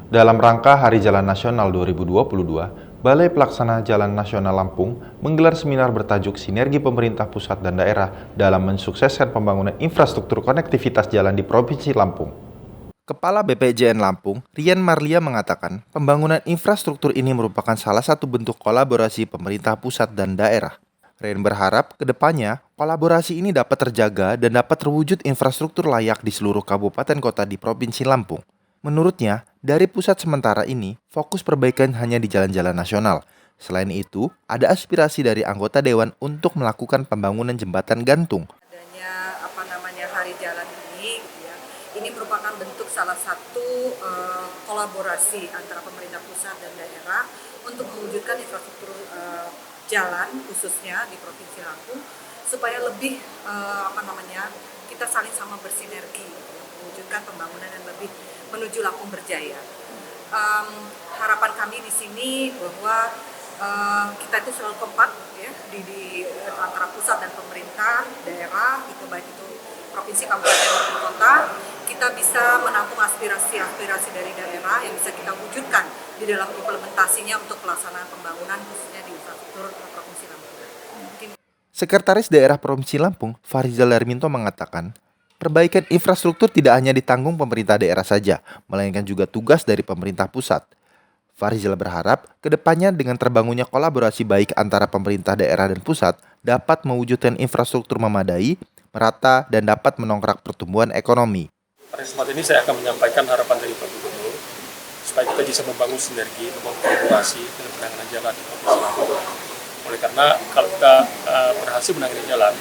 Dalam rangka Hari Jalan Nasional 2022, Balai Pelaksana Jalan Nasional Lampung menggelar seminar bertajuk Sinergi Pemerintah Pusat dan Daerah dalam mensukseskan pembangunan infrastruktur konektivitas jalan di Provinsi Lampung. Kepala BPJN Lampung, Rian Marlia mengatakan, pembangunan infrastruktur ini merupakan salah satu bentuk kolaborasi pemerintah pusat dan daerah. Rian berharap ke depannya kolaborasi ini dapat terjaga dan dapat terwujud infrastruktur layak di seluruh kabupaten kota di Provinsi Lampung. Menurutnya, dari pusat sementara ini, fokus perbaikan hanya di jalan-jalan nasional. Selain itu, ada aspirasi dari anggota dewan untuk melakukan pembangunan jembatan gantung. Adanya Hari Jalan ini, gitu ya, ini merupakan bentuk salah satu kolaborasi antara pemerintah pusat dan daerah untuk mewujudkan infrastruktur jalan khususnya di Provinsi Lampung supaya lebih kita saling sama bersinergi mewujudkan pembangunan yang lebih menuju Lampung berjaya. Harapan kami di sini bahwa kita itu selalu kompak ya di antara pusat dan pemerintah daerah, itu baik itu provinsi, kabupaten maupun kota, kita bisa menampung aspirasi-aspirasi dari daerah yang bisa kita wujudkan di dalam implementasinya untuk pelaksanaan pembangunan khususnya di infrastruktur Provinsi Lampung. Sekretaris Daerah Provinsi Lampung, Farizal Darminto mengatakan, perbaikan infrastruktur tidak hanya ditanggung pemerintah daerah saja, melainkan juga tugas dari pemerintah pusat. Farizal berharap, kedepannya dengan terbangunnya kolaborasi baik antara pemerintah daerah dan pusat, dapat mewujudkan infrastruktur memadai, merata, dan dapat mendongkrak pertumbuhan ekonomi. Pada kesempatan ini saya akan menyampaikan harapan dari Pak Gubernur, supaya kita bisa membangun sinergi, membangun kolaborasi dalam penanganan jalan di Provinsi Lampung. Oleh karena kalau kita berhasil menangani jalan,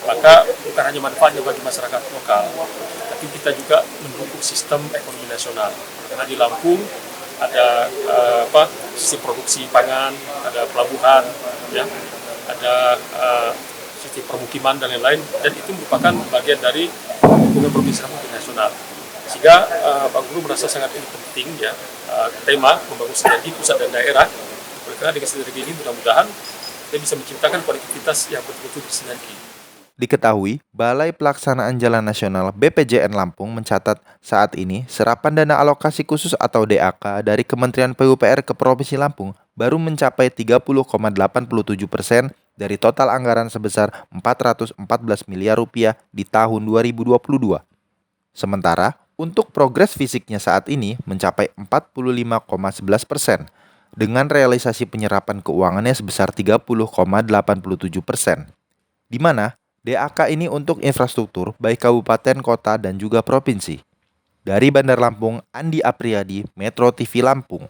maka bukan hanya manfaatnya bagi masyarakat lokal, tapi kita juga mendukung sistem ekonomi nasional. Karena di Lampung ada sistem produksi pangan, ada pelabuhan, ya, ada sistem permukiman dan lain-lain, dan itu merupakan bagian dari hubungan provinsi Lampung nasional. Sehingga Pak Guru merasa sangat penting ya tema membangun sinergi pusat dan daerah. Karena dengan sinergi ini mudah-mudahan kita bisa menciptakan konektivitas yang betul-betul bersinergi. Diketahui, Balai Pelaksanaan Jalan Nasional BPJN Lampung mencatat saat ini serapan dana alokasi khusus atau DAK dari Kementerian PUPR ke Provinsi Lampung baru mencapai 30,87% dari total anggaran sebesar 414 miliar rupiah di tahun 2022. Sementara, untuk progres fisiknya saat ini mencapai 45,11% dengan realisasi penyerapan keuangannya sebesar 30,87%. Di mana DAK ini untuk infrastruktur baik kabupaten, kota, dan juga provinsi. Dari Bandar Lampung, Andi Apriyadi, Metro TV Lampung.